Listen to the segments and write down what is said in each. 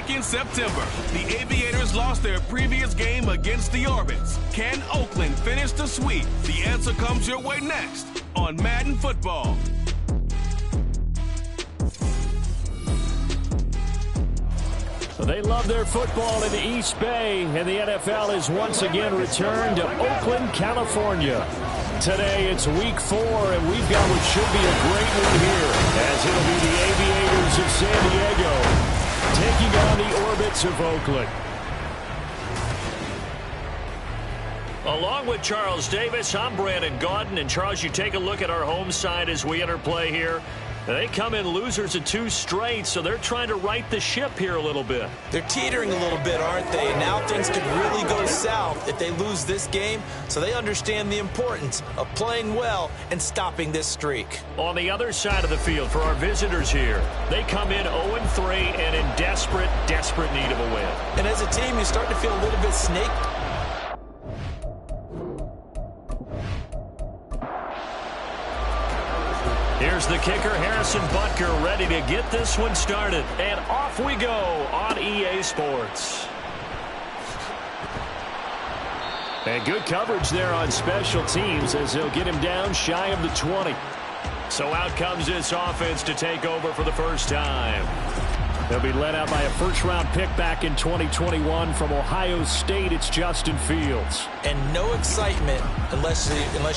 back in September. The Aviators lost their previous game against the Orbits. Can Oakland finish the sweep? The answer comes your way next on Madden Football. They love their football in the East Bay, and the NFL has once again returned to Oakland, California. Today, it's week 4, and we've got what should be a great one here, as it'll be the Aviators of San Diego taking on the Orbits of Oakland. Along with Charles Davis, I'm Brandon Gaudin. And Charles, you take a look at our home side as we enter play here. They come in losers of 2 straight, so they're trying to right the ship here a little bit. They're teetering a little bit, aren't they? Now things could really go south if they lose this game, so they understand the importance of playing well and stopping this streak. On the other side of the field for our visitors here, they come in 0-3 and in desperate need of a win. And as a team, you start to feel a little bit snaked. Here's the kicker, Harrison Butker, ready to get this one started. And off we go on EA Sports. And good coverage there on special teams as they'll get him down shy of the 20. So out comes this offense to take over for the first time. They'll be led out by a first-round pick back in 2021 from Ohio State. It's Justin Fields. And no excitement unless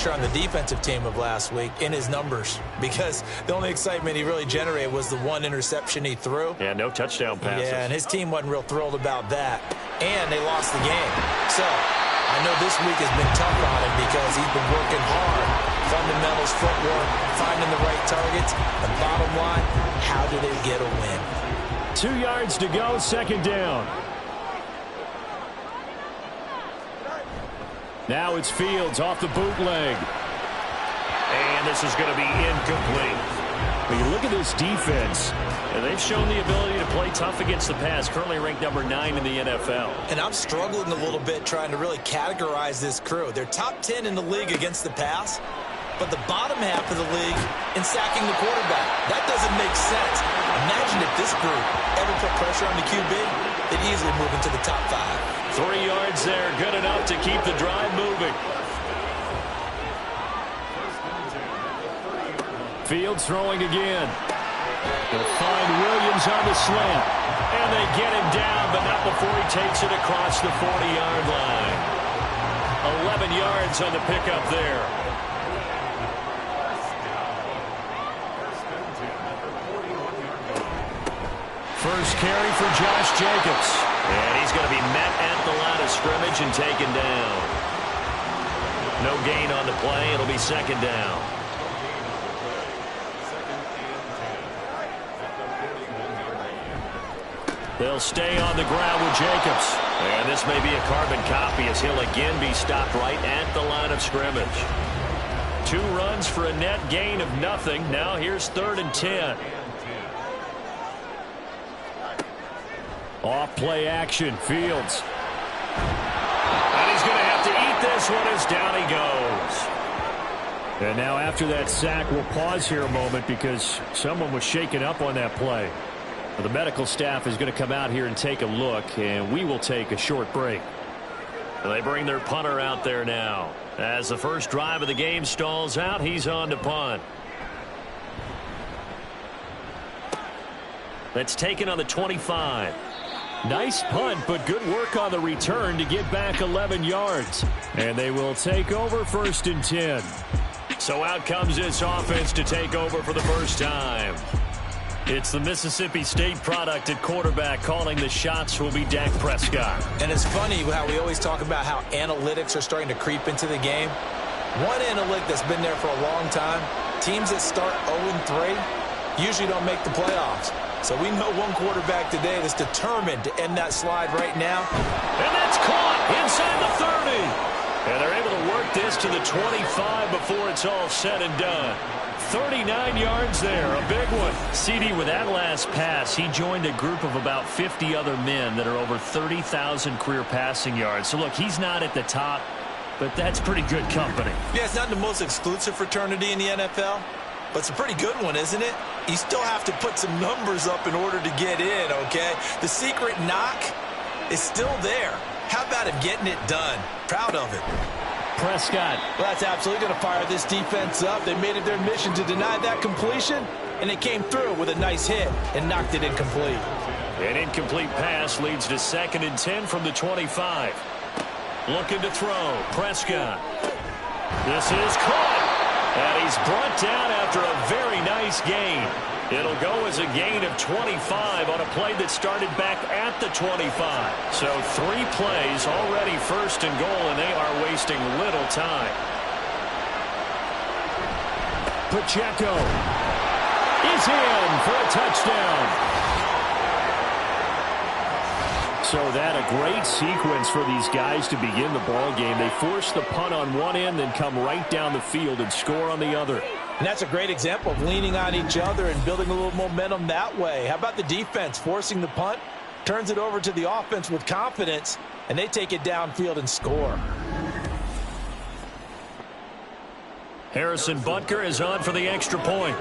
you're on the defensive team of last week in his numbers, because the only excitement he really generated was the 1 interception he threw. Yeah, no touchdown passes. Yeah, and his team wasn't real thrilled about that. And they lost the game. So I know this week has been tough on him because he's been working hard. Fundamentals, footwork, finding the right targets. And bottom line, how do they get a win? 2 yards to go, second down. Now it's Fields off the bootleg. And this is going to be incomplete. When you look at this defense, and they've shown the ability to play tough against the pass, currently ranked number 9 in the NFL. And I'm struggling a little bit trying to really categorize this crew. They're top 10 in the league against the pass, but the bottom half of the league in sacking the quarterback. That doesn't make sense. Imagine if this group ever put pressure on the QB, they'd easily move into the top 5. 3 yards there, good enough to keep the drive moving. Fields throwing again. They'll find Williams on the slant. And they get him down, but not before he takes it across the 40-yard line. 11 yards on the pickup there. First carry for Josh Jacobs. And he's going to be met at the line of scrimmage and taken down. No gain on the play. It'll be second down. They'll stay on the ground with Jacobs. And this may be a carbon copy as he'll again be stopped right at the line of scrimmage. 2 runs for a net gain of nothing. Now here's 3rd and 10. Off play action, Fields. And he's going to have to eat this one as down he goes. And now after that sack, we'll pause here a moment because someone was shaken up on that play. The medical staff is going to come out here and take a look, and we will take a short break. They bring their punter out there now. As the first drive of the game stalls out, he's on to punt. That's taken on the 25. Nice punt, but good work on the return to get back 11 yards. And they will take over 1st and 10. So out comes this offense to take over for the first time. It's the Mississippi State product at quarterback. Calling the shots will be Dak Prescott. And it's funny how we always talk about how analytics are starting to creep into the game. One analytic that's been there for a long time, teams that start 0-3 usually don't make the playoffs. So we know one quarterback today that's determined to end that slide right now. And that's caught inside the 30. And they're able to work this to the 25 before it's all said and done. 39 yards there, a big one. CD, with that last pass, he joined a group of about 50 other men that are over 30,000 career passing yards. So, look, he's not at the top, but that's pretty good company. Yeah, it's not the most exclusive fraternity in the NFL, but it's a pretty good one, isn't it? you still have to put some numbers up in order to get in, okay? The secret knock is still there. How about him getting it done? Proud of it. Prescott. Well, that's absolutely going to fire this defense up. They made it their mission to deny that completion, and they came through with a nice hit and knocked it incomplete. An incomplete pass leads to 2nd and 10 from the 25. Looking to throw. Prescott. This is caught. And he's brought down after a very nice gain. It'll go as a gain of 25 on a play that started back at the 25. So 3 plays already 1st and goal, and they are wasting little time. Pacheco is in for a touchdown. So that a great sequence for these guys to begin the ball game. They force the punt on one end, then come right down the field and score on the other. And that's a great example of leaning on each other and building a little momentum that way. How about the defense forcing the punt, turns it over to the offense with confidence, and they take it downfield and score. Harrison Butker is on for the extra point.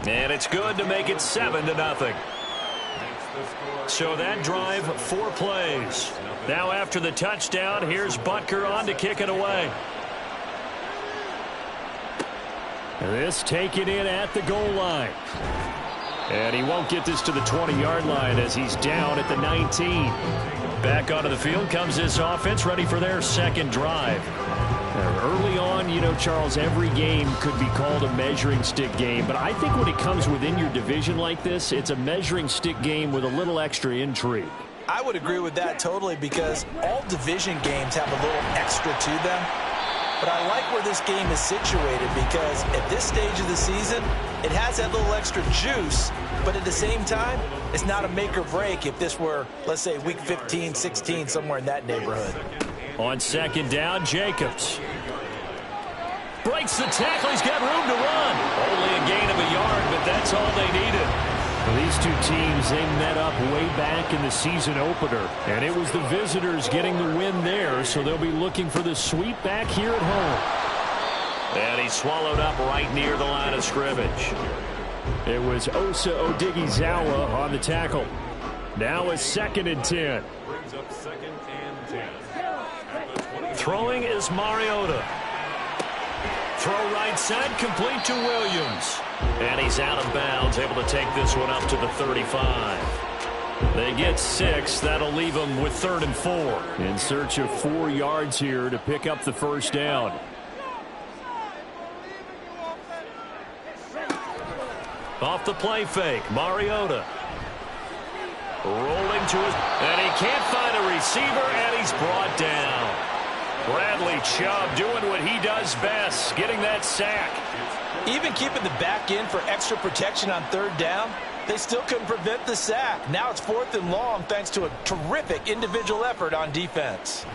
And it's good to make it 7-0. So that drive, 4 plays. Now after the touchdown, here's Butker on to kick it away. This taken in at the goal line. And he won't get this to the 20-yard line as he's down at the 19. Back onto the field comes this offense, ready for their 2nd drive. Early on, you know, Charles, every game could be called a measuring stick game. But I think when it comes within your division like this, it's a measuring stick game with a little extra intrigue. I would agree with that totally because all division games have a little extra to them. But I like where this game is situated because at this stage of the season, it has that little extra juice. But at the same time, it's not a make or break if this were, let's say, week 15, 16, somewhere in that neighborhood. On 2nd down, Jacobs. Breaks the tackle. He's got room to run. Only a gain of a yard, but that's all they needed. Well, these two teams, they met up way back in the season opener. And it was the visitors getting the win there, so they'll be looking for the sweep back here at home. And he's swallowed up right near the line of scrimmage. It was Osa Odighizuwa on the tackle. Now a 2nd and 10. Throwing is Mariota. Throw right side, complete to Williams. And he's out of bounds, able to take this one up to the 35. They get 6. That'll leave them with 3rd and 4. In search of 4 yards here to pick up the 1st down. Off the play fake, Mariota. Rolling to his, and he can't find a receiver, and he's brought down. Bradley Chubb doing what he does best, getting that sack. Even keeping the back end for extra protection on 3rd down, they still couldn't prevent the sack. Now it's 4th and long thanks to a terrific individual effort on defense.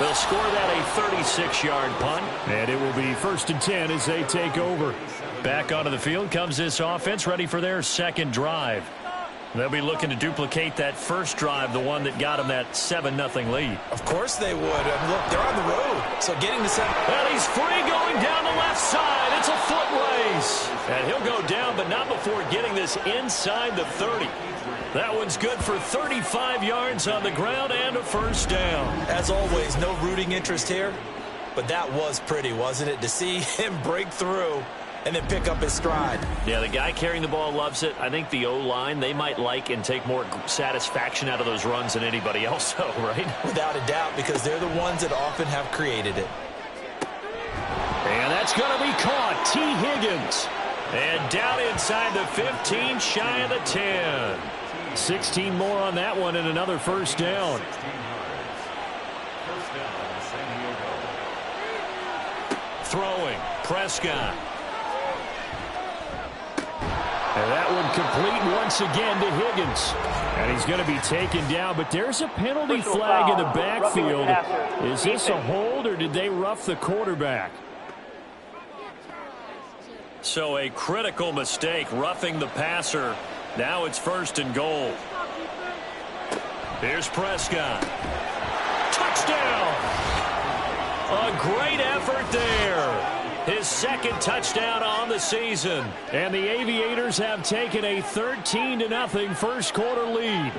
They'll score that a 36-yard punt. And it will be 1st and 10 as they take over. Back onto the field comes this offense, ready for their 2nd drive. They'll be looking to duplicate that first drive, the one that got them that 7-0 lead. Of course they would. Look, they're on the road, so getting to 7. And he's free going down the left side. It's a foot race. And he'll go down, but not before getting this inside the 30. That one's good for 35 yards on the ground and a 1st down. As always, no rooting interest here, but that was pretty, wasn't it? To see him break through and then pick up his stride. Yeah, the guy carrying the ball loves it. I think the O-line, they might like and take more satisfaction out of those runs than anybody else, though, right? Without a doubt, because they're the ones that often have created it. And that's going to be caught. T. Higgins. And down inside the 15, shy of the 10. 16 more on that one and another 1st down. Throwing, Prescott. And that one complete once again to Higgins. And he's going to be taken down, but there's a penalty flag in the backfield. Is this a hold or did they rough the quarterback? So a critical mistake, roughing the passer. Now it's 1st and goal. Here's Prescott. Touchdown! A great effort there. His second touchdown on the season. And the Aviators have taken a 13-0 first quarter lead.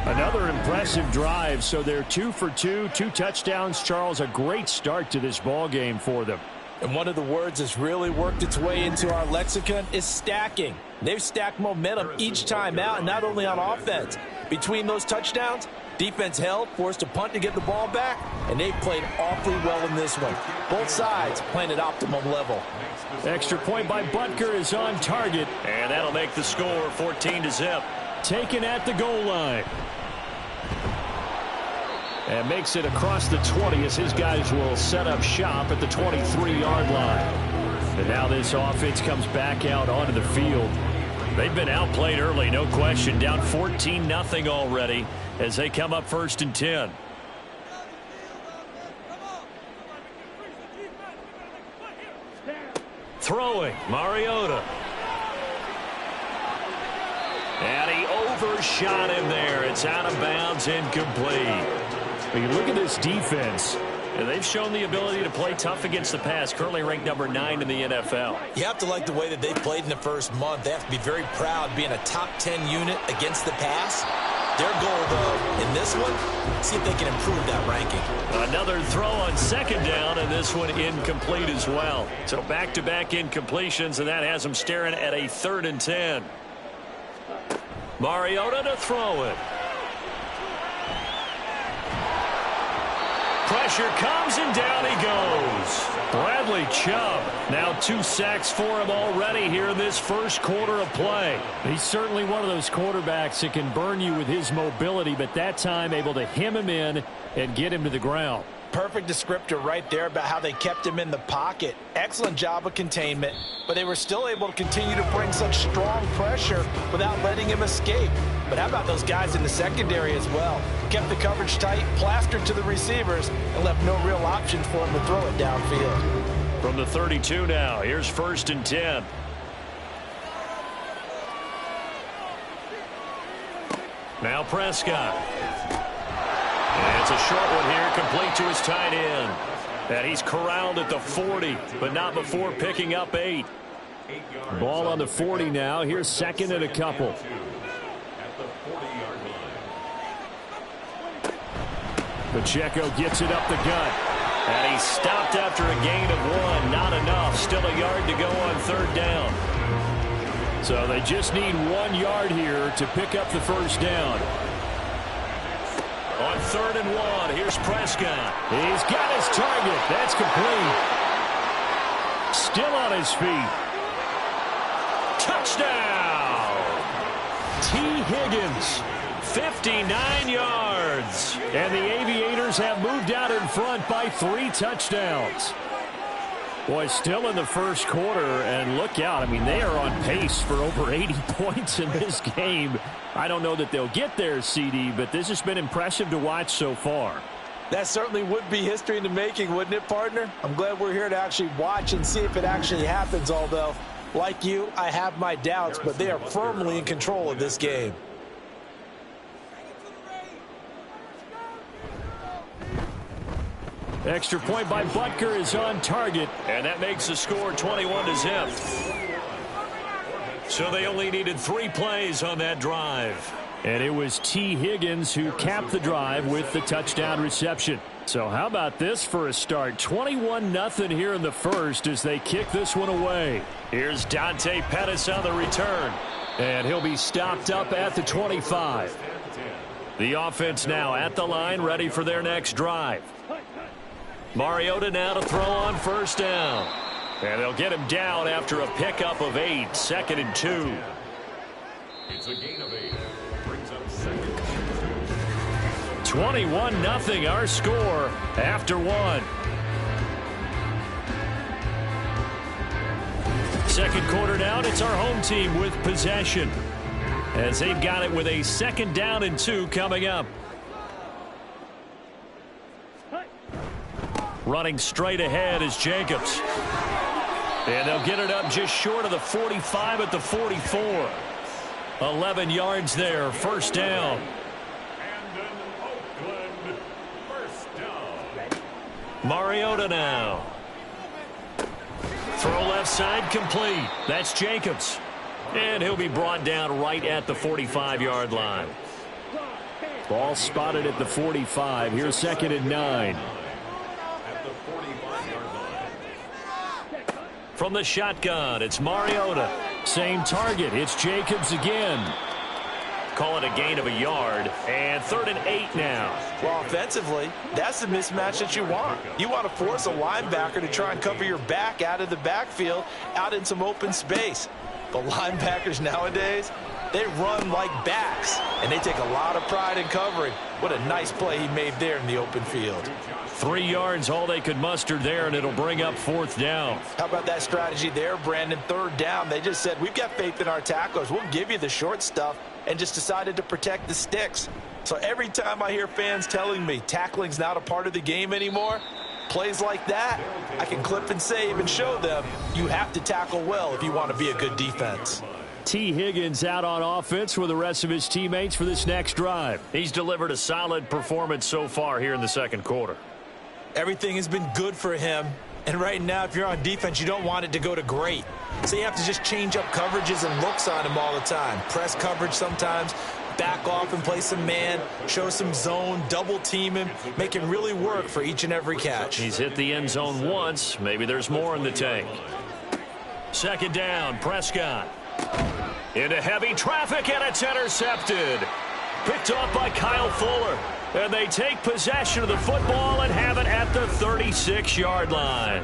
Another impressive drive, so they're 2 for 2, 2 touchdowns. Charles, a great start to this ball game for them. And one of the words that's really worked its way into our lexicon is stacking. They've stacked momentum each time out, and not only on offense. Between those touchdowns, defense held, forced a punt to get the ball back, and they played awfully well in this one. Both sides playing at optimum level. Extra point by Butker is on target. And that'll make the score 14-0. Taken at the goal line. And makes it across the 20 as his guys will set up shop at the 23-yard line. And now this offense comes back out onto the field. They've been outplayed early, no question. Down 14-0 already as they come up 1st and 10. Throwing, Mariota. And he overshot him there. It's out of bounds, incomplete. When you look at this defense, and they've shown the ability to play tough against the pass, currently ranked number 9 in the NFL. You have to like the way that they've played in the first month. They have to be very proud being a top 10 unit against the pass. Their goal, though, in this one, see if they can improve that ranking. Another throw on 2nd down, and this one incomplete as well. So back-to-back incompletions, and that has them staring at a 3rd and 10. Mariota to throw it. Pressure comes, and down he goes. Bradley Chubb, now 2 sacks for him already here in this first quarter of play. He's certainly one of those quarterbacks that can burn you with his mobility, but that time able to hem him in and get him to the ground. Perfect descriptor right there about how they kept him in the pocket. Excellent job of containment, but they were still able to continue to bring such strong pressure without letting him escape. But how about those guys in the secondary as well? Kept the coverage tight, plastered to the receivers, and left no real option for him to throw it downfield. From the 32 now, here's 1st and 10. Now Prescott. And it's a short one here, complete to his tight end. And he's corralled at the 40, but not before picking up 8. Ball on the 40 now. Here's 2nd and a couple. Pacheco gets it up the gut. And he's stopped after a gain of 1. Not enough. Still a yard to go on 3rd down. So they just need 1 yard here to pick up the 1st down. On 3rd and 1, here's Prescott. He's got his target. That's complete. Still on his feet. Touchdown! T. Higgins. 59 yards. And the Aviators have moved out in front by 3 touchdowns. Boy, still in the first quarter, and look out. I mean, they are on pace for over 80 points in this game. I don't know that they'll get there, CD, but this has been impressive to watch so far. That certainly would be history in the making, wouldn't it, partner? I'm glad we're here to actually watch and see if it actually happens, although, like you, I have my doubts, but they are firmly in control of this game. Extra point by Butker is on target. And that makes the score 21-0. So they only needed 3 plays on that drive. And it was T. Higgins who capped the drive with the touchdown reception. So how about this for a start? 21-0 here in the first as they kick this one away. Here's Dante Pettis on the return. And he'll be stopped up at the 25. The offense now at the line, ready for their next drive. Mariota now to throw on 1st down. And they'll get him down after a pickup of 8, 2nd and 2. It's a gain of 8. Brings up 2nd. 21-0 our score after 1. Second quarter down, it's our home team with possession as they've got it with a 2nd down and 2 coming up. Running straight ahead is Jacobs. And they'll get it up just short of the 45 at the 44. 11 yards there, 1st down. Mariota now. Throw left side complete. That's Jacobs. And he'll be brought down right at the 45-yard line. Ball spotted at the 45. Here's 2nd and 9. From the shotgun, it's Mariota. Same target. It's Jacobs again. Call it a gain of a yard, and 3rd and 8 now. Well, offensively, that's the mismatch that you want. You want to force a linebacker to try and cover your back out of the backfield, out in some open space. But linebackers nowadays, they run like backs, and they take a lot of pride in covering. What a nice play he made there in the open field. 3 yards, all they could muster there, and it'll bring up 4th down. How about that strategy there, Brandon? 3rd down, they just said, we've got faith in our tacklers. We'll give you the short stuff, and just decided to protect the sticks. So every time I hear fans telling me tackling's not a part of the game anymore, plays like that, I can clip and save and show them you have to tackle well if you want to be a good defense. T. Higgins out on offense with the rest of his teammates for this next drive. He's delivered a solid performance so far here in the 2nd quarter. Everything has been good for him. And right now, if you're on defense, you don't want it to go to great. So you have to just change up coverages and looks on him all the time. Press coverage sometimes, back off and play some man, show some zone, double team him, make him really work for each and every catch. He's hit the end zone once. Maybe there's more in the tank. 2nd down, Prescott. Into heavy traffic, and it's intercepted. Picked off by Kyle Fuller. And they take possession of the football and have it at the 36-yard line.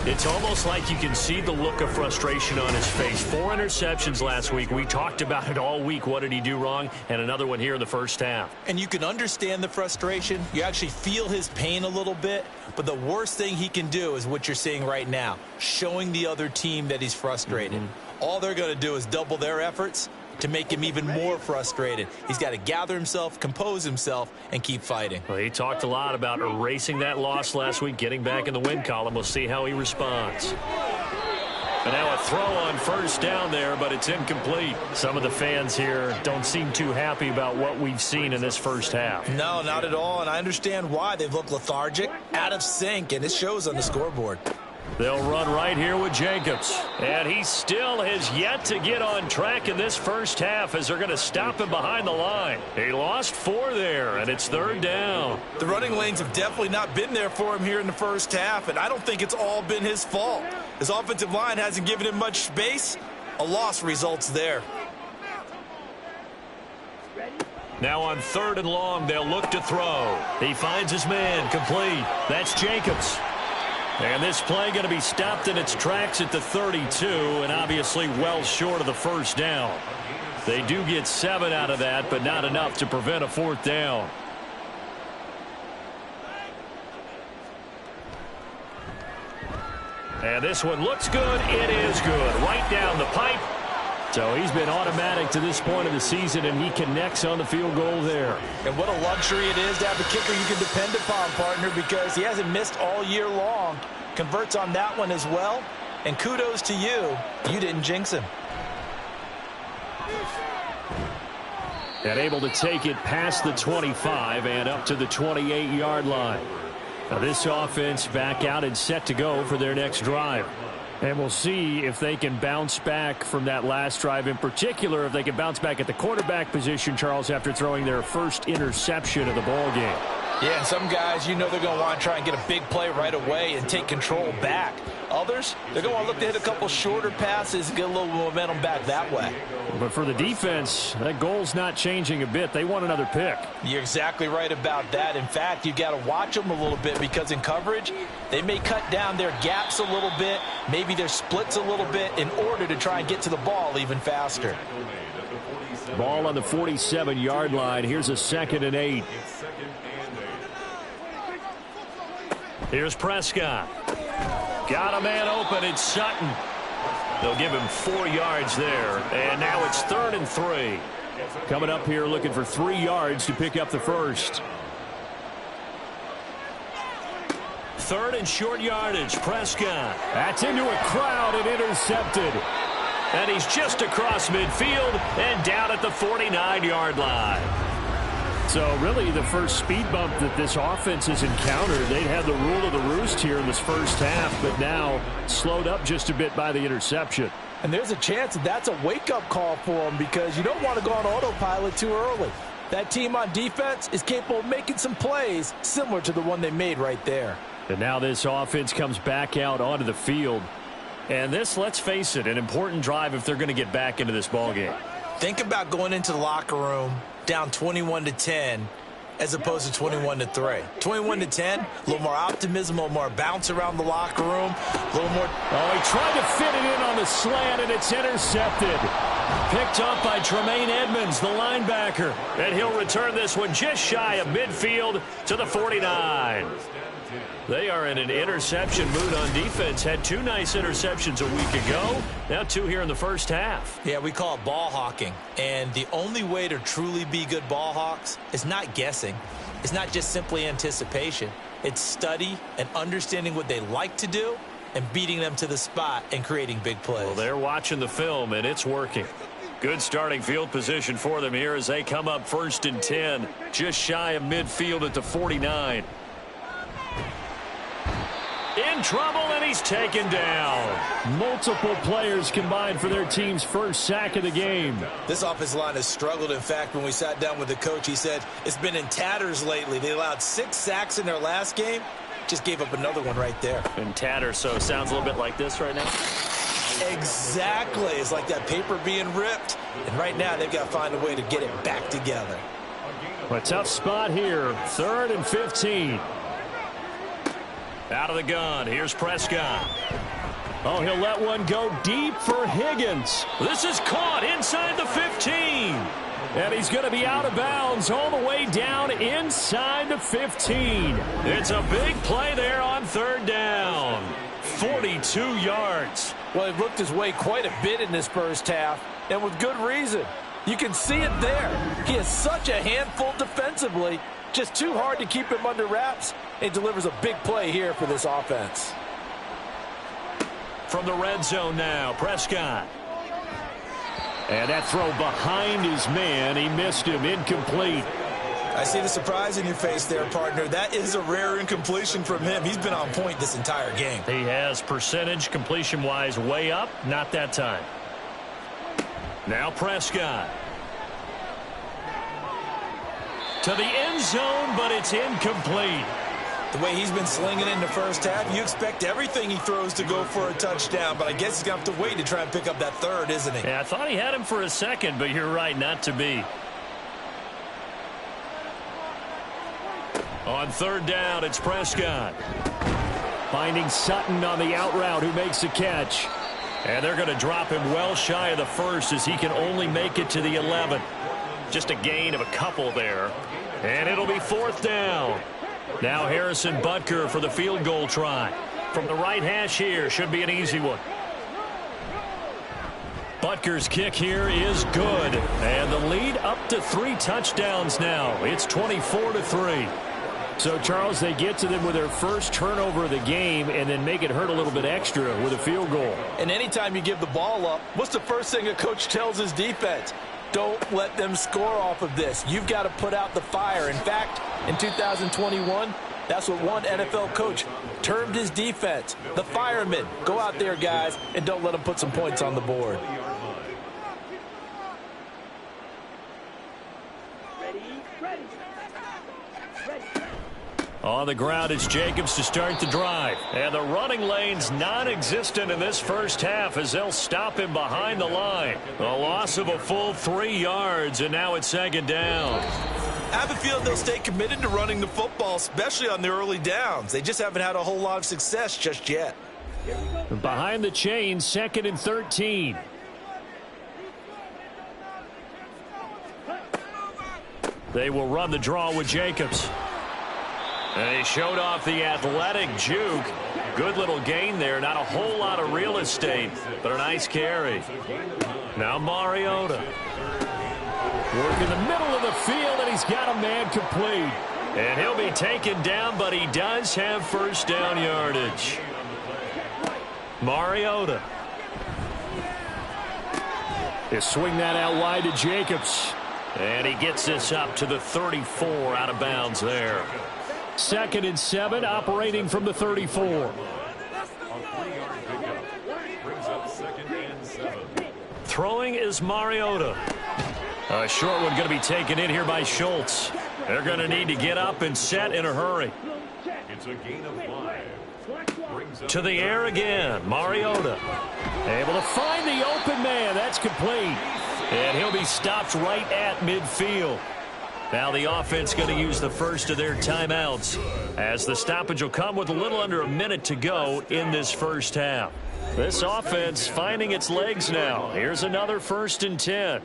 It's almost like you can see the look of frustration on his face. 4 interceptions last week. We talked about it all week. What did he do wrong? And another one here in the first half. And you can understand the frustration. You actually feel his pain a little bit. But the worst thing he can do is what you're seeing right now, showing the other team that he's frustrated. All they're going to do is double their efforts to make him even more frustrated. He's got to gather himself, compose himself, and keep fighting. Well, he talked a lot about erasing that loss last week, getting back in the win column. We'll see how he responds. And now a throw on 1st down there, but it's incomplete. Some of the fans here don't seem too happy about what we've seen in this first half. No, not at all, and I understand why. They've looked lethargic, out of sync, and it shows on the scoreboard. They'll run right here with Jacobs. And he still has yet to get on track in this first half as they're going to stop him behind the line. He lost 4 there, and it's 3rd down. The running lanes have definitely not been there for him here in the first half, and I don't think it's all been his fault. His offensive line hasn't given him much space. A loss results there. Now on 3rd and long, they'll look to throw. He finds his man, complete. That's Jacobs. And this play going to be stopped in its tracks at the 32, and obviously well short of the 1st down. They do get 7 out of that, but not enough to prevent a 4th down. And this one looks good. It is good. Right down the pipe. So he's been automatic to this point of the season, and he connects on the field goal there. And what a luxury it is to have a kicker you can depend upon, partner, because he hasn't missed all year long. Converts on that one as well. And kudos to you. You didn't jinx him. And able to take it past the 25 and up to the 28-yard line. Now this offense back out and set to go for their next drive. And we'll see if they can bounce back from that last drive. In particular, if they can bounce back at the quarterback position, Charles, after throwing their first interception of the ball game. Yeah, and some guys, you know they're going to want to try and get a big play right away and take control back. Others, they're going to want to look to hit a couple shorter passes and get a little momentum back that way. But for the defense, that goal's not changing a bit. They want another pick. You're exactly right about that. In fact, you got to watch them a little bit because in coverage, they may cut down their gaps a little bit, maybe their splits a little bit in order to try and get to the ball even faster. Ball on the 47-yard line. Here's a 2nd and 8. Here's Prescott. Got a man open. It's Sutton. They'll give him 4 yards there. And now it's 3rd and 3. Coming up here looking for 3 yards to pick up the first. 3rd and short yardage. Prescott. That's into a crowd and intercepted. And he's just across midfield and down at the 49-yard line. So really the first speed bump that this offense has encountered, they'd had the rule of the roost here in this first half, but now slowed up just a bit by the interception. And there's a chance that that's a wake-up call for them because you don't want to go on autopilot too early. That team on defense is capable of making some plays similar to the one they made right there. And now this offense comes back out onto the field. And this, let's face it, an important drive if they're going to get back into this ballgame. Think about going into the locker room down 21-10 as opposed to 21-3. 21-10, a little more optimism, a little more bounce around the locker room, a little more. Oh, he tried to fit it in on the slant, and it's intercepted. Picked up by Tremaine Edmonds, the linebacker. And he'll return this one just shy of midfield to the 49. They are in an interception mood on defense. Had 2 nice interceptions a week ago. Now 2 here in the first half. Yeah, we call it ball hawking. And the only way to truly be good ball hawks is not guessing. It's not just simply anticipation. It's study and understanding what they like to do and beating them to the spot and creating big plays. Well, they're watching the film, and it's working. Good starting field position for them here as they come up 1st and 10, just shy of midfield at the 49. In trouble, and he's taken down. Multiple players combined for their team's first sack of the game. This offensive line has struggled. In fact, when we sat down with the coach, he said it's been in tatters lately. They allowed 6 sacks in their last game. Just gave up another one right there. In tatters, so it sounds a little bit like this right now. Exactly. It's like that paper being ripped. And right now, they've got to find a way to get it back together. A tough spot here. 3rd and 15. Out of the gun, here's Prescott. Oh, he'll let one go deep for Higgins. This is caught inside the 15. And he's going to be out of bounds all the way down inside the 15. It's a big play there on 3rd down. 42 yards. Well, he looked his way quite a bit in this first half, and with good reason. You can see it there. He is such a handful defensively. Just too hard to keep him under wraps. He delivers a big play here for this offense. From the red zone now, Prescott. And that throw behind his man. He missed him. Incomplete. I see the surprise in your face there, partner. That is a rare incompletion from him. He's been on point this entire game. He has percentage completion-wise way up. Not that time. Now Prescott. To the end zone, but it's incomplete. The way he's been slinging in the first half, you expect everything he throws to go for a touchdown, but I guess he's going to have to wait to try and pick up that 3rd, isn't he? Yeah, I thought he had him for a second, but you're right, not to be. On 3rd down, it's Prescott. Finding Sutton on the out route, who makes the catch. And they're going to drop him well shy of the 1st as he can only make it to the 11. Just a gain of a couple there. And it'll be 4th down. Now Harrison Butker for the field goal try. From the right hash here, should be an easy one. Butker's kick here is good. And the lead up to 3 touchdowns now. It's 24-3. So, Charles, they get to them with their first turnover of the game and then make it hurt a little bit extra with a field goal. And anytime you give the ball up, what's the first thing a coach tells his defense? Don't let them score off of this. You've got to put out the fire. In fact, in 2021, that's what one NFL coach termed his defense. The firemen. Go out there, guys, and don't let them put some points on the board. On the ground, it's Jacobs to start the drive. And the running lane's non-existent in this first half as they'll stop him behind the line. A loss of a full 3 yards, and now it's 2nd down. I have a feeling they'll stay committed to running the football, especially on the early downs. They just haven't had a whole lot of success just yet. Behind the chains, 2nd and 13. They will run the draw with Jacobs. And he showed off the athletic juke. Good little gain there. Not a whole lot of real estate, but a nice carry. Now Mariota. Work in the middle of the field, and he's got a man complete. And he'll be taken down, but he does have 1st down yardage. Mariota. They swing that out wide to Jacobs. And he gets this up to the 34, out of bounds there. 2nd and 7, operating from the 34. Throwing is Mariota. A short one going to be taken in here by Schultz. They're going to need to get up and set in a hurry. It's a gain of 5. To the air again, Mariota. Able to find the open man. That's complete. And he'll be stopped right at midfield. Now the offense going to use the first of their timeouts, as the stoppage will come with a little under a minute to go in this first half. This offense finding its legs now. Here's another 1st and 10.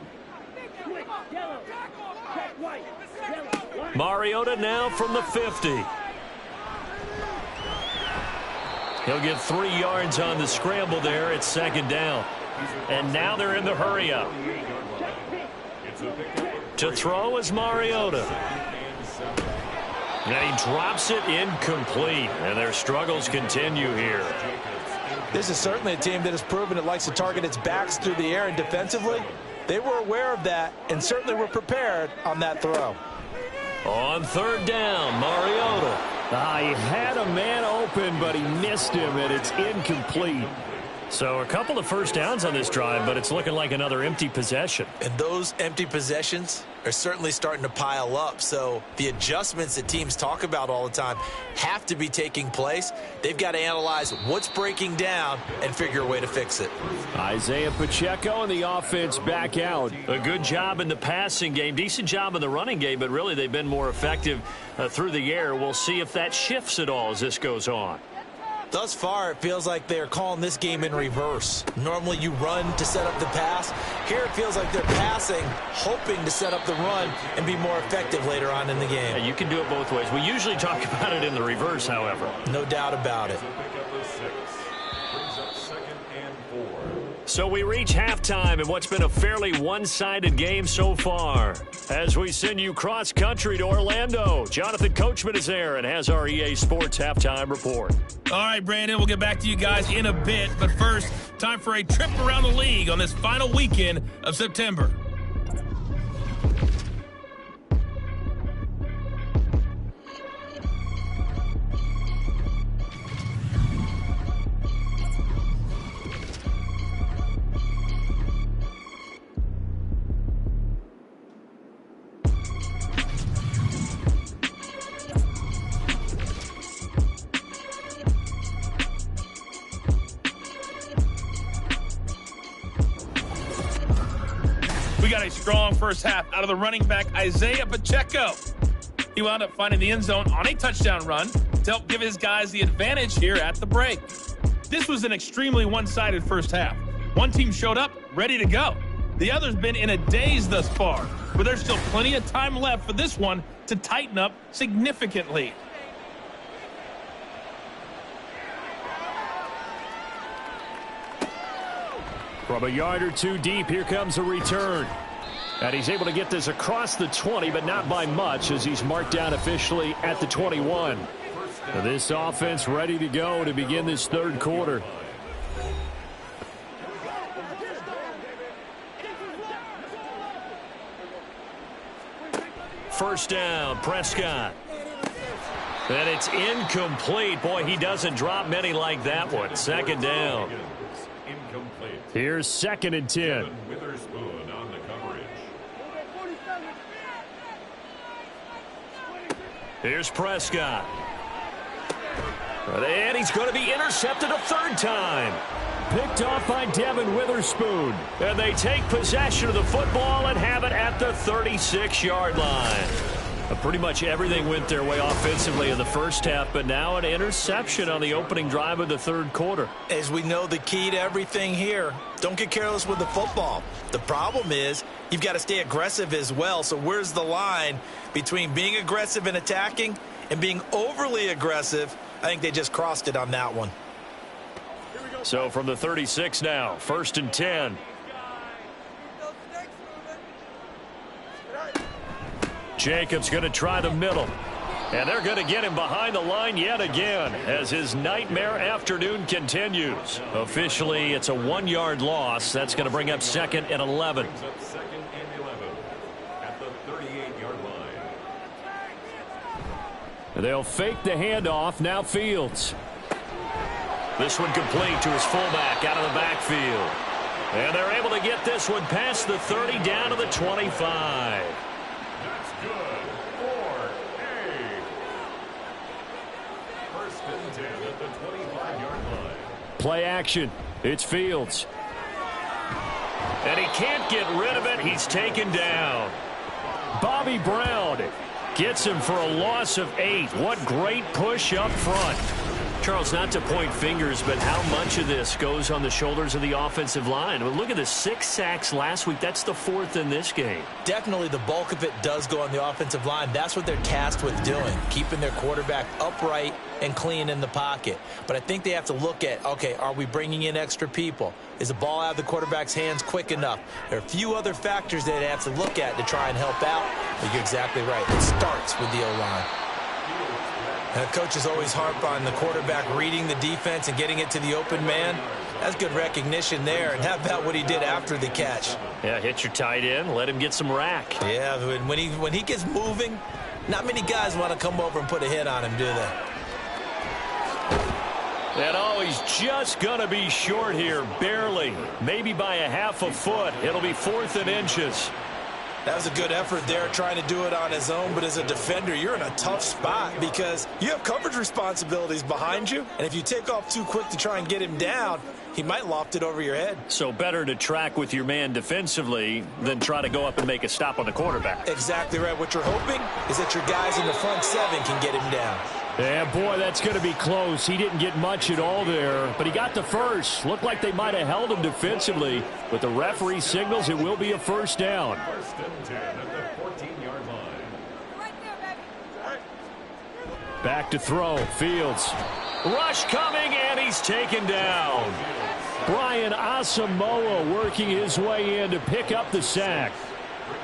Mariota now from the 50. He'll get 3 yards on the scramble there. It's 2nd down. And now they're in the hurry up. To throw is Mariota. And he drops it incomplete. And their struggles continue here. This is certainly a team that has proven it likes to target its backs through the air, and defensively, they were aware of that and certainly were prepared on that throw. On 3rd down, Mariota. He had a man open, but he missed him, and it's incomplete. So a couple of first downs on this drive, but it's looking like another empty possession. And those empty possessions are certainly starting to pile up. So the adjustments that teams talk about all the time have to be taking place. They've got to analyze what's breaking down and figure a way to fix it. Isaiah Pacheco and the offense back out. A good job in the passing game, decent job in the running game, but really they've been more effective through the air. We'll see if that shifts at all as this goes on. Thus far, it feels like they're calling this game in reverse. Normally, you run to set up the pass. Here, it feels like they're passing, hoping to set up the run and be more effective later on in the game. Yeah, you can do it both ways. We usually talk about it in the reverse, however. No doubt about it. So we reach halftime in what's been a fairly one-sided game so far. As we send you cross-country to Orlando, Jonathan Coachman is there and has our EA Sports halftime report. All right, Brandon, we'll get back to you guys in a bit. But first, time for a trip around the league on this final weekend of September. We got a strong first half out of the running back, Isaiah Pacheco. He wound up finding the end zone on a touchdown run to help give his guys the advantage here at the break. This was an extremely one-sided first half. One team showed up ready to go. The other's been in a daze thus far, but there's still plenty of time left for this one to tighten up significantly. From a yard or two deep, here comes a return. And he's able to get this across the 20, but not by much, as he's marked down officially at the 21. This offense ready to go to begin this third quarter. First down, Prescott. And it's incomplete. Boy, he doesn't drop many like that one. 2nd down. Here's 2nd and 10. Here's Prescott. And he's going to be intercepted a 3rd time. Picked off by Devin Witherspoon. And they take possession of the football and have it at the 36-yard line. Pretty much everything went their way offensively in the first half, but now an interception on the opening drive of the third quarter. As we know, the key to everything here, don't get careless with the football. The problem is you've got to stay aggressive as well. So where's the line between being aggressive and attacking and being overly aggressive? I think they just crossed it on that one. So from the 36 now, 1st and 10. Jacobs going to try the middle. And they're going to get him behind the line yet again as his nightmare afternoon continues. Officially, it's a 1-yard loss. That's going to bring up 2nd and 11. They'll fake the handoff. Now Fields. This one complete to his fullback out of the backfield. And they're able to get this one past the 30 down to the 25. That's good for a first and 10 at the 25-yard line. Play action. It's Fields. And he can't get rid of it. He's taken down. Bobby Brown gets him for a loss of 8. What great push up front. Charles, not to point fingers, but how much of this goes on the shoulders of the offensive line? Well, look at the 6 sacks last week. That's the 4th in this game. Definitely the bulk of it does go on the offensive line. That's what they're tasked with doing, keeping their quarterback upright and clean in the pocket. But I think they have to look at, okay, are we bringing in extra people? Is the ball out of the quarterback's hands quick enough? There are a few other factors that they have to look at to try and help out. But you're exactly right. It starts with the O-line. And coaches always harp on the quarterback reading the defense and getting it to the open man. That's good recognition there. And how about what he did after the catch? Yeah, hit your tight end, let him get some rack. Yeah, when he gets moving, not many guys want to come over and put a hit on him, do they? And oh, he's just going to be short here, barely. Maybe by a half a foot. It'll be 4th and inches. That was a good effort there, trying to do it on his own. But as a defender, you're in a tough spot because you have coverage responsibilities behind you. And if you take off too quick to try and get him down, he might loft it over your head. So better to track with your man defensively than try to go up and make a stop on the quarterback. Exactly right. What you're hoping is that your guys in the front 7 can get him down. Yeah, boy, that's going to be close. He didn't get much at all there, but he got the first. Looked like they might have held him defensively, but the referee signals it will be a first down. First and 10 at the 14-yard line. Back to throw. Fields. Rush coming, and he's taken down. Brian Asamoah working his way in to pick up the sack.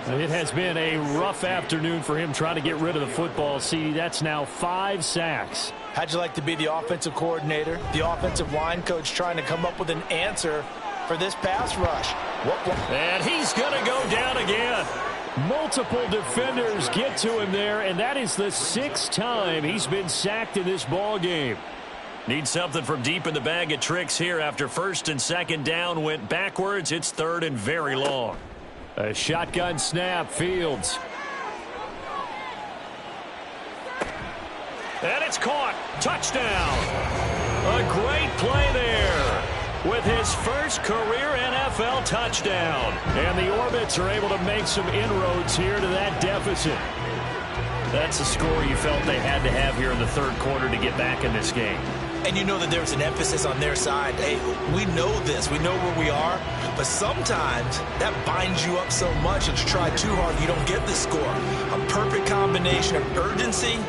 It has been a rough afternoon for him trying to get rid of the football. See, that's now 5 sacks. How'd you like to be the offensive coordinator, the offensive line coach, trying to come up with an answer for this pass rush? And he's going to go down again. Multiple defenders get to him there, and that is the 6th time he's been sacked in this ball game. Need something from deep in the bag of tricks here after 1st and 2nd down went backwards. It's 3rd and very long. A shotgun snap. Fields. And it's caught. Touchdown. A great play there with his first career NFL touchdown. And the Orbits are able to make some inroads here to that deficit. That's a score you felt they had to have here in the 3rd quarter to get back in this game. And you know that there's an emphasis on their side. Hey, we know this. We know where we are. But sometimes that binds you up so much that you try too hard, you don't get the score. A perfect combination of urgency,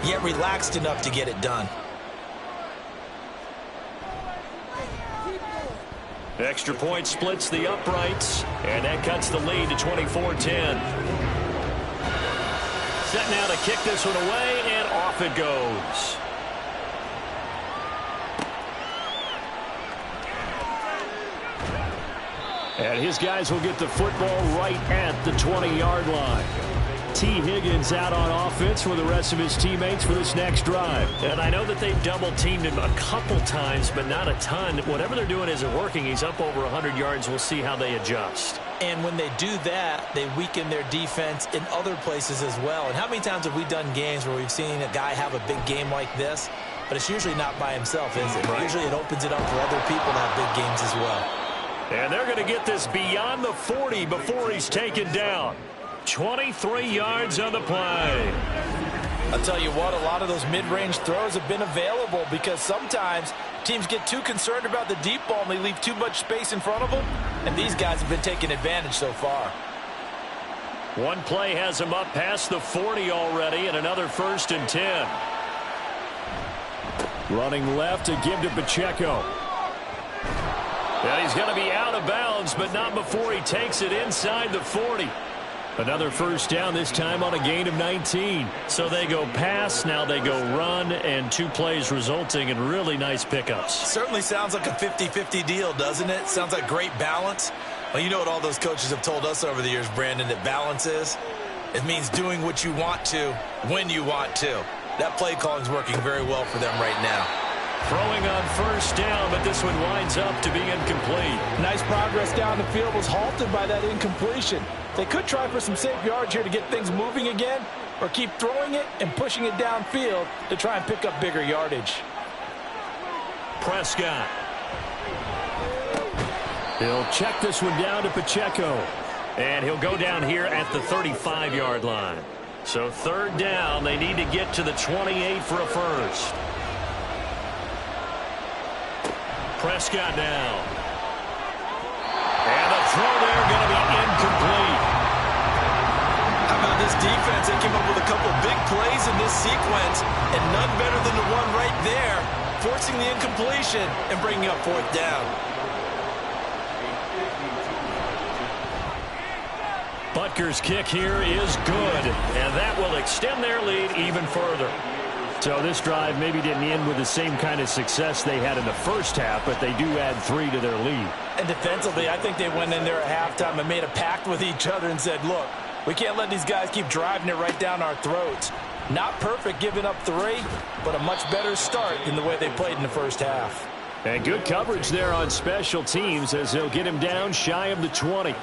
yet relaxed enough to get it done. Extra point splits the uprights, and that cuts the lead to 24-10. Set now to kick this one away, and off it goes. And his guys will get the football right at the 20-yard line. T. Higgins out on offense for the rest of his teammates for this next drive. And I know that they've double-teamed him a couple times, but not a ton. Whatever they're doing isn't working. He's up over 100 yards. We'll see how they adjust. And when they do that, they weaken their defense in other places as well. And how many times have we done games where we've seen a guy have a big game like this? But it's usually not by himself, is it? Right. Usually it opens it up for other people to have big games as well. And they're going to get this beyond the 40 before he's taken down. 23 yards on the play. I'll tell you what, a lot of those mid-range throws have been available because sometimes teams get too concerned about the deep ball and they leave too much space in front of them. And these guys have been taking advantage so far. One play has him up past the 40 already, and another 1st and 10. Running left to give to Pacheco. And he's going to be out of bounds, but not before he takes it inside the 40. Another first down, this time on a gain of 19. So they go pass, now they go run, and 2 plays resulting in really nice pickups. Certainly sounds like a 50-50 deal, doesn't it? Sounds like great balance. Well, you know what all those coaches have told us over the years, Brandon, that balance is? It means doing what you want to when you want to. That play calling is working very well for them right now. Throwing on first down, but this one winds up to be incomplete. Nice progress down the field, was halted by that incompletion. They could try for some safe yards here to get things moving again, or keep throwing it and pushing it downfield to try and pick up bigger yardage. Prescott. He'll check this one down to Pacheco. And he'll go down here at the 35-yard line. So third down, they need to get to the 28 for a first. Prescott now. And the throw there going to be incomplete. How about this defense? They came up with a couple big plays in this sequence, and none better than the one right there, forcing the incompletion and bringing up fourth down. Butker's kick here is good, and that will extend their lead even further. So this drive maybe didn't end with the same kind of success they had in the first half, but they do add 3 to their lead. And defensively, I think they went in there at halftime and made a pact with each other and said, look, we can't let these guys keep driving it right down our throats. Not perfect giving up 3, but a much better start than the way they played in the first half. And good coverage there on special teams as they'll get him down shy of the 20.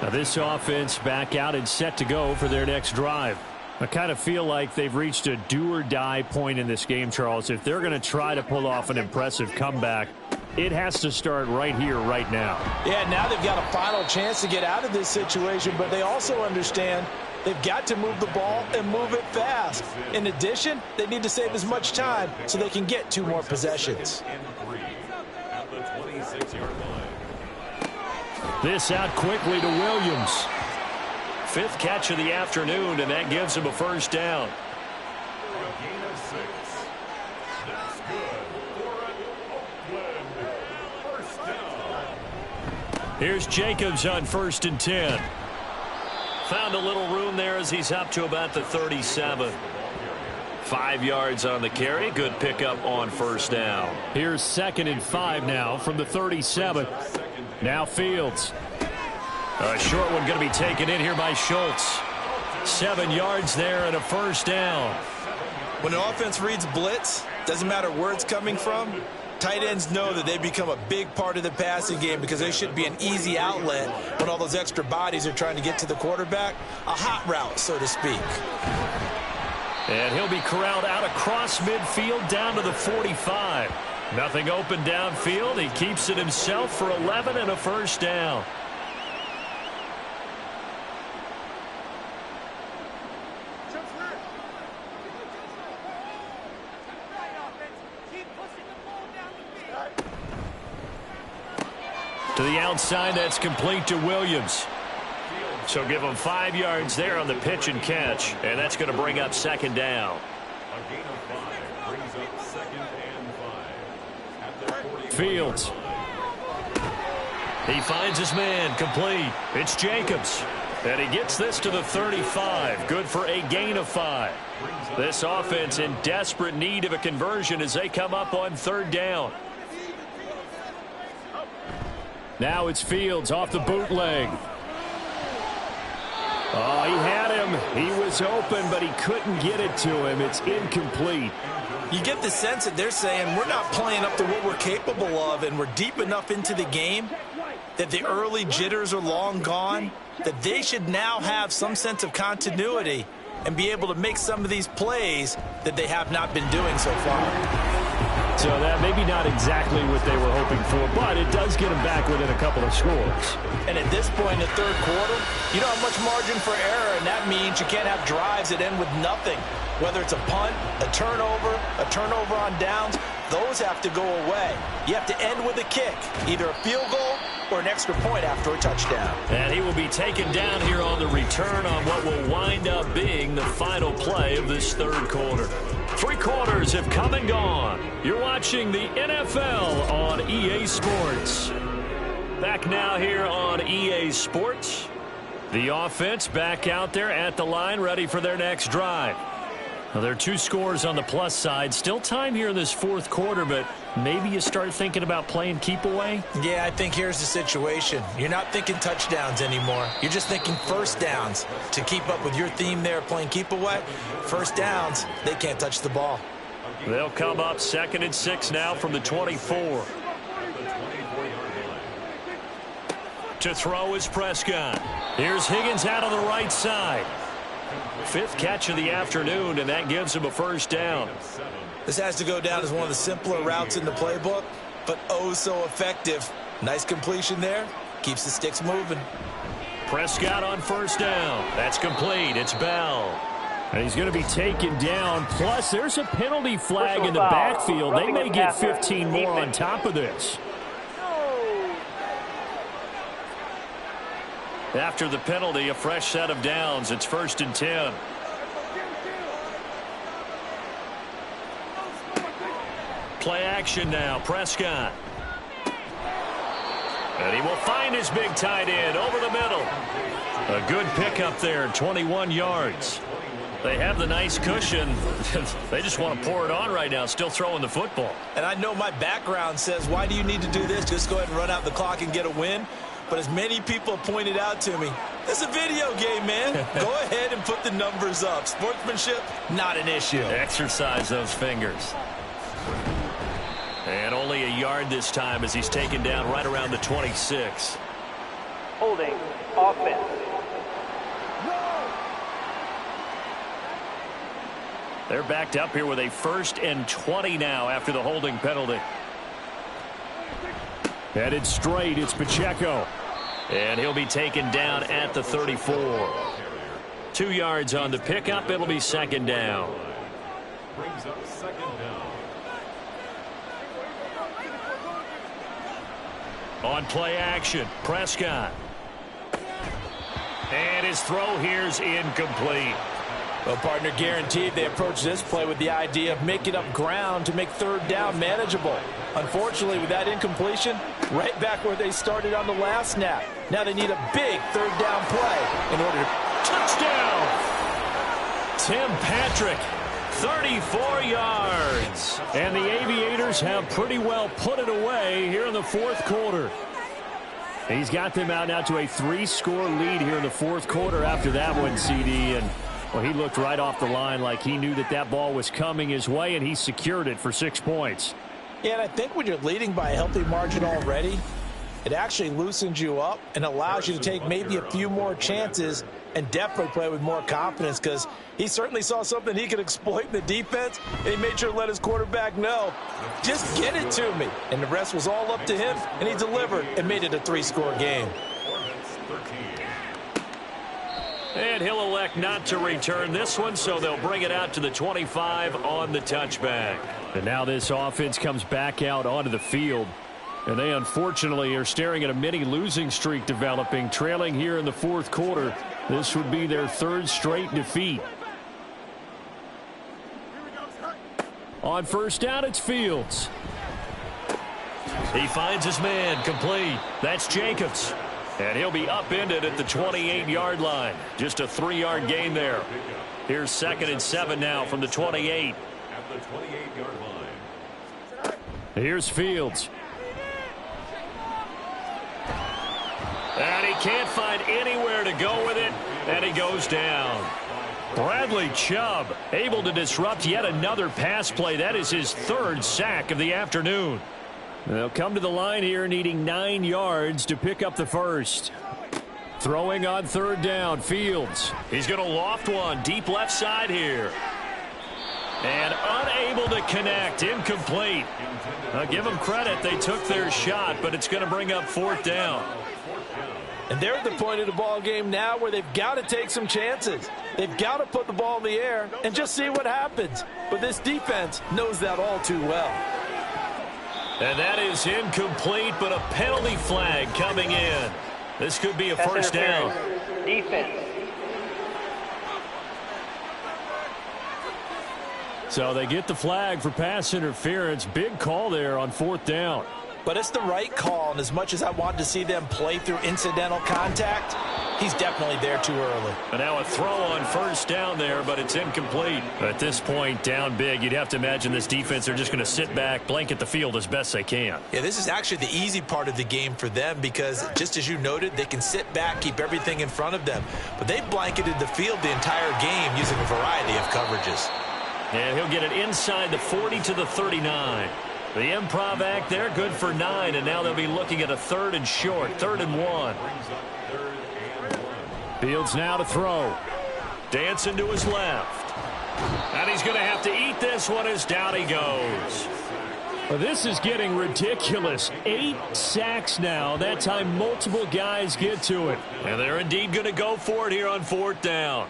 Now this offense back out and set to go for their next drive. I kind of feel like they've reached a do-or-die point in this game, Charles. If they're going to try to pull off an impressive comeback, it has to start right here, right now. Yeah, now they've got a final chance to get out of this situation, but they also understand they've got to move the ball and move it fast. In addition, they need to save as much time so they can get 2 more possessions. At the 26-yard line. This out quickly to Williams. 5th catch of the afternoon, and that gives him a first down. For a gain of 6. That's good for an Oakland first down. Here's Jacobs on 1st and 10. Found a little room there as he's up to about the 37. 5 yards on the carry. Good pickup on first down. Here's 2nd and 5 now from the 37. Now Fields. A short one going to be taken in here by Schultz. 7 yards there and a first down. When an offense reads blitz, doesn't matter where it's coming from, tight ends know that they become a big part of the passing game because they should be an easy outlet when all those extra bodies are trying to get to the quarterback. A hot route, so to speak. And he'll be corralled out across midfield down to the 45. Nothing open downfield. He keeps it himself for 11 and a first down. To the outside, that's complete to Williams. So give him 5 yards there on the pitch and catch, and that's going to bring up 2nd down. A gain of 5 brings up 2nd and 5. At the 45. Fields. He finds his man, complete. It's Jacobs. And he gets this to the 35. Good for a gain of 5. This offense in desperate need of a conversion as they come up on 3rd down. Now it's Fields off the bootleg. Oh, he had him. He was open, but he couldn't get it to him. It's incomplete. You get the sense that they're saying we're not playing up to what we're capable of, and we're deep enough into the game that the early jitters are long gone, that they should now have some sense of continuity and be able to make some of these plays that they have not been doing so far. So that maybe not exactly what they were hoping for, but it does get them back within a couple of scores. And at this point in the 3rd quarter, you don't have much margin for error, and that means you can't have drives that end with nothing. Whether it's a punt, a turnover on downs, those have to go away. You have to end with a kick, either a field goal or an extra point after a touchdown. And he will be taken down here on the return on what will wind up being the final play of this 3rd quarter. 3 quarters have come and gone. You're watching the NFL on EA Sports. Back now here on EA Sports. The offense back out there at the line, ready for their next drive. Well, there are 2 scores on the plus side. Still time here in this fourth quarter, but maybe you start thinking about playing keep away? Yeah, I think here's the situation. You're not thinking touchdowns anymore. You're just thinking first downs. To keep up with your theme there, playing keep away, first downs, they can't touch the ball. They'll come up 2nd and 6 now from the 24. To throw is Prescott. Here's Higgins out on the right side. 5th catch of the afternoon, and that gives him a first down. This has to go down as one of the simpler routes in the playbook, but oh so effective. Nice completion there. Keeps the sticks moving. Prescott on first down. That's complete. It's Bell. And he's going to be taken down. Plus, there's a penalty flag in the backfield. They may get 15 more on top of this. After the penalty, a fresh set of downs. It's 1st and 10. Play action now. Prescott. And he will find his big tight end over the middle. A good pickup there, 21 yards. They have the nice cushion. They just want to pour it on right now, still throwing the football. And I know my background says, why do you need to do this? Just go ahead and run out the clock and get a win. But as many people pointed out to me, it's a video game, man. Go ahead and put the numbers up. Sportsmanship, not an issue. Exercise those fingers. And only a yard this time as he's taken down right around the 26. Holding offense. They're backed up here with a 1st and 20 now after the holding penalty. Headed straight, it's Pacheco. And he'll be taken down at the 34. 2 yards on the pickup. It'll be 2nd down. Brings up 2nd down. On play action, Prescott. And his throw here's incomplete. Well, partner, guaranteed they approach this play with the idea of making up ground to make 3rd down manageable. Unfortunately, with that incompletion, right back where they started on the last snap. Now they need a big 3rd down play in order to... Touchdown! Tim Patrick, 34 yards. And the Aviators have pretty well put it away here in the fourth quarter. He's got them out now to a 3-score lead here in the fourth quarter after that one, CD. And well, he looked right off the line like he knew that that ball was coming his way, and he secured it for 6 points. Yeah, and I think when you're leading by a healthy margin already, it actually loosens you up and allows you to take maybe a few more chances and definitely play with more confidence, because he certainly saw something he could exploit in the defense, and he made sure to let his quarterback know, just get it to me. And the rest was all up to him, and he delivered and made it a 3-score game. And he'll elect not to return this one, so they'll bring it out to the 25 on the touchback. And now this offense comes back out onto the field. And they unfortunately are staring at a mini losing streak developing, trailing here in the fourth quarter. This would be their 3rd straight defeat. On first down, it's Fields. He finds his man, complete. That's Jacobs. And he'll be upended at the 28-yard line. Just a 3-yard gain there. Here's 2nd and 7 now from the 28. At the 28-yard line. Here's Fields. And he can't find anywhere to go with it, and he goes down. Bradley Chubb able to disrupt yet another pass play. That is his 3rd sack of the afternoon. They'll come to the line here needing 9 yards to pick up the first. Throwing on 3rd down, Fields. He's going to loft one deep left side here. And unable to connect, incomplete. I'll give them credit, they took their shot, but it's going to bring up 4th down. And they're at the point of the ball game now where they've got to take some chances. They've got to put the ball in the air and just see what happens. But this defense knows that all too well. And that is incomplete, but a penalty flag coming in. This could be a first down. Defense. So they get the flag for pass interference. Big call there on 4th down. But it's the right call, and as much as I wanted to see them play through incidental contact, He's definitely there too early. And now a throw on first down there, but it's incomplete. At this point, down big, you'd have to imagine this defense are just going to sit back, blanket the field as best they can. Yeah, this is actually the easy part of the game for them because, just as you noted, they can sit back, keep everything in front of them. But they've blanketed the field the entire game using a variety of coverages. And he'll get it inside the 40 to the 39. The improv act there, good for 9, and now they'll be looking at a 3rd and short, 3rd and 1. Fields now to throw. Dancing to his left. And he's going to have to eat this one as down he goes. Well, this is getting ridiculous. 8 sacks now. That time multiple guys get to it. And they're indeed going to go for it here on 4th down.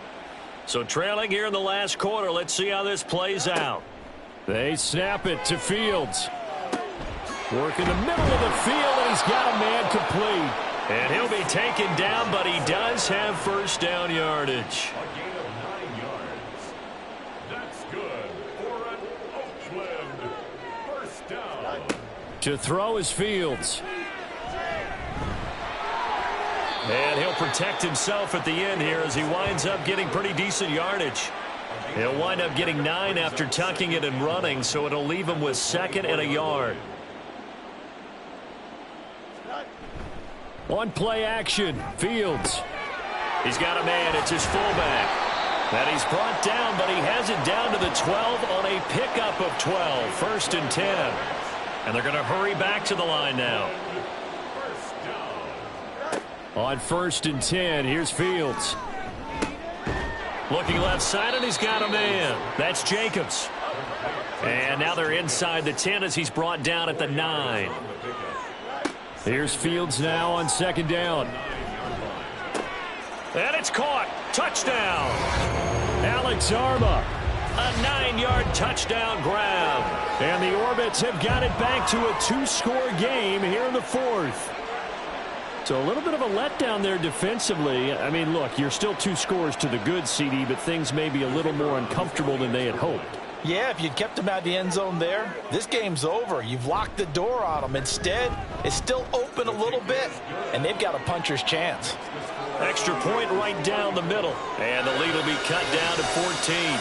So trailing here in the last quarter. Let's see how this plays out. They snap it to Fields. Work in the middle of the field, and he's got a man complete. And he'll be taken down, but he does have first down yardage. A gain of 9 yards. That's good for an Oakland first down. To throw is Fields. And he'll protect himself at the end here as he winds up getting pretty decent yardage. He'll wind up getting 9 after tucking it and running, so it'll leave him with 2nd and a yard. On play action, Fields. He's got a man. It's his fullback. And he's brought down, but he has it down to the 12 on a pickup of 12. 1st and 10. And they're going to hurry back to the line now. On 1st and 10, here's Fields. Looking left side, and he's got a man. That's Jacobs. And now they're inside the 10 as he's brought down at the 9. Here's Fields now on 2nd down. And it's caught. Touchdown. Alex Arma. A 9-yard touchdown grab. And the Orbits have got it back to a 2-score game here in the 4th. So a little bit of a letdown there defensively. I mean, look, you're still 2 scores to the good, CD, but things may be a little more uncomfortable than they had hoped. Yeah, if you kept them out of the end zone there, this game's over. You've locked the door on them. Instead, it's still open a little bit, and they've got a puncher's chance. Extra point right down the middle. And the lead will be cut down to 14.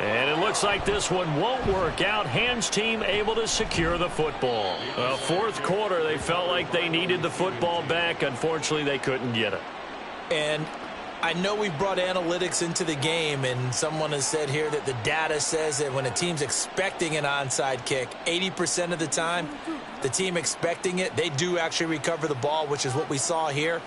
And it looks like this one won't work out. Hans team able to secure the football. 4th quarter, they felt like they needed the football back. Unfortunately, they couldn't get it. And I know we've brought analytics into the game, and someone has said here that the data says that when a team's expecting an onside kick, 80% of the time, the team expecting it, they do actually recover the ball, which is what we saw here.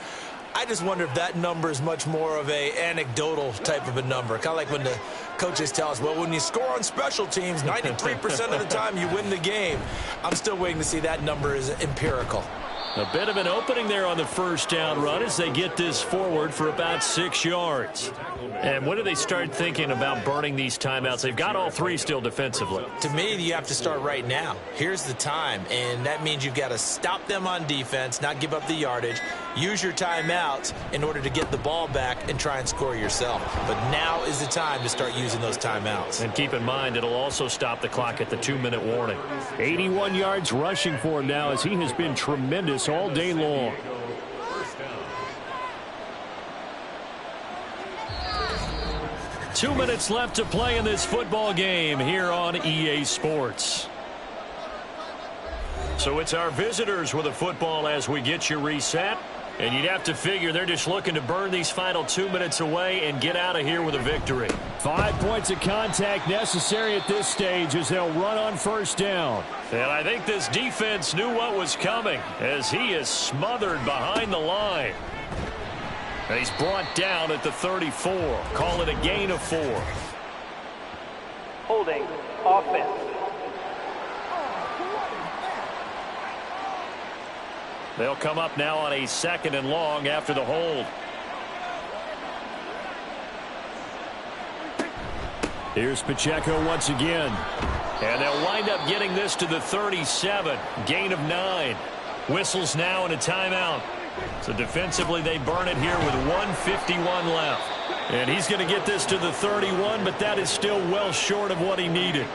I just wonder if that number is much more of a anecdotal type of a number. Kind of like when the coaches tell us, well, when you score on special teams, 93% of the time you win the game. I'm still waiting to see that number is empirical. A bit of an opening there on the 1st down run as they get this forward for about 6 yards. And when do they start thinking about burning these timeouts? They've got all 3 still defensively. To me, you have to start right now. Here's the time, and that means you've got to stop them on defense, not give up the yardage, use your timeouts in order to get the ball back and try and score yourself. But now is the time to start using those timeouts. And keep in mind, it'll also stop the clock at the 2-minute warning. 81 yards rushing for him now as he has been tremendous all day long. 2 minutes left to play in this football game here on EA Sports. So it's our visitors with a football as we get you reset. And you'd have to figure they're just looking to burn these final 2 minutes away and get out of here with a victory. 5 points of contact necessary at this stage as they'll run on 1st down. And I think this defense knew what was coming as he is smothered behind the line. And he's brought down at the 34. Call it a gain of 4. Holding offense. They'll come up now on a 2nd and long after the hold. Here's Pacheco once again. And they'll wind up getting this to the 37. Gain of 9. Whistles now and a timeout. So defensively they burn it here with 1:51 left. And he's going to get this to the 31, but that is still well short of what he needed.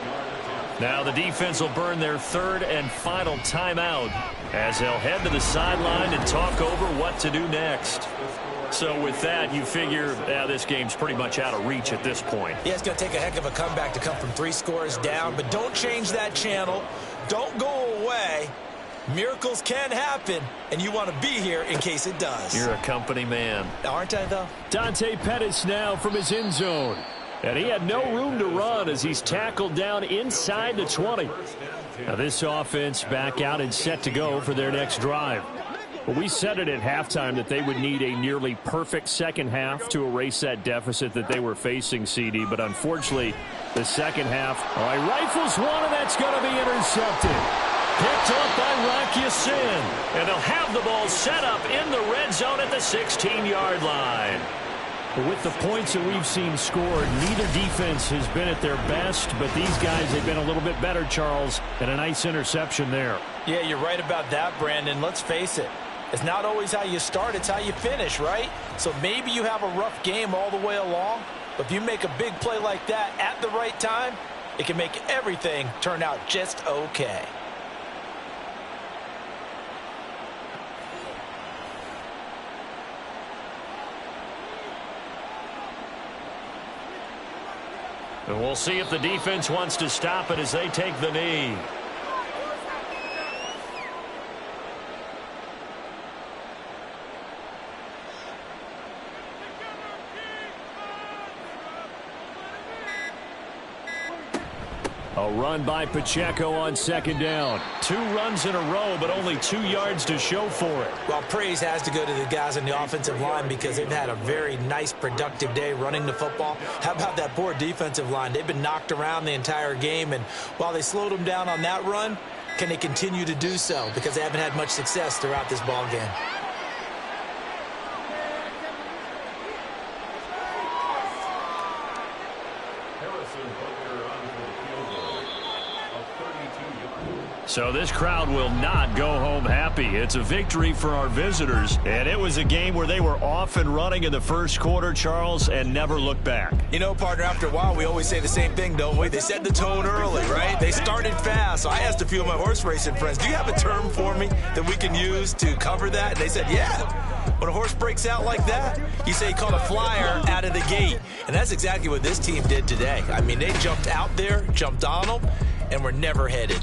Now the defense will burn their third and final timeout as they'll head to the sideline and talk over what to do next. So with that, you figure this game's pretty much out of reach at this point. Yeah, it's going to take a heck of a comeback to come from 3 scores down, but don't change that channel. Don't go away. Miracles can happen, and you want to be here in case it does. You're a company man. Aren't I, though? Dante Pettis now from his end zone. And he had no room to run as he's tackled down inside the 20. Now this offense back out and set to go for their next drive. But we said it at halftime that they would need a nearly perfect second half to erase that deficit that they were facing, CD. But unfortunately, the second half, rifles one, and that's going to be intercepted. Picked off by Rock Ya-Sin. And they'll have the ball set up in the red zone at the 16-yard line. With the points that we've seen scored, neither defense has been at their best, but these guys have been a little bit better, Charles, and a nice interception there. Yeah, you're right about that, Brandon. Let's face it. It's not always how you start, it's how you finish, right? So maybe you have a rough game all the way along, but if you make a big play like that at the right time, it can make everything turn out just okay. And we'll see if the defense wants to stop it as they take the knee. A run by Pacheco on second down. 2 runs in a row, but only 2 yards to show for it. Well, praise has to go to the guys on the offensive line because they've had a very nice, productive day running the football. How about that poor defensive line? They've been knocked around the entire game, and while they slowed them down on that run, can they continue to do so? Because they haven't had much success throughout this ball game. So this crowd will not go home happy. It's a victory for our visitors. And it was a game where they were off and running in the first quarter, Charles, and never looked back. You know, partner, after a while, we always say the same thing, don't we? They set the tone early, right? They started fast. So I asked a few of my horse racing friends, do you have a term for me that we can use to cover that? And they said, yeah. When a horse breaks out like that, you say he caught a flyer out of the gate. And that's exactly what this team did today. I mean, they jumped out there, jumped on them, and were never headed.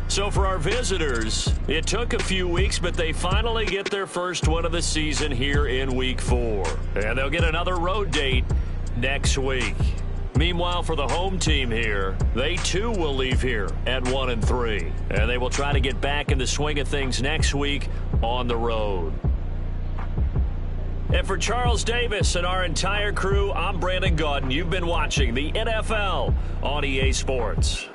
So for our visitors, it took a few weeks, but they finally get their first one of the season here in Week 4. And they'll get another road date next week. Meanwhile, for the home team here, they too will leave here at 1-3. And they will try to get back in the swing of things next week on the road. And for Charles Davis and our entire crew, I'm Brandon Gaudin. You've been watching the NFL on EA Sports.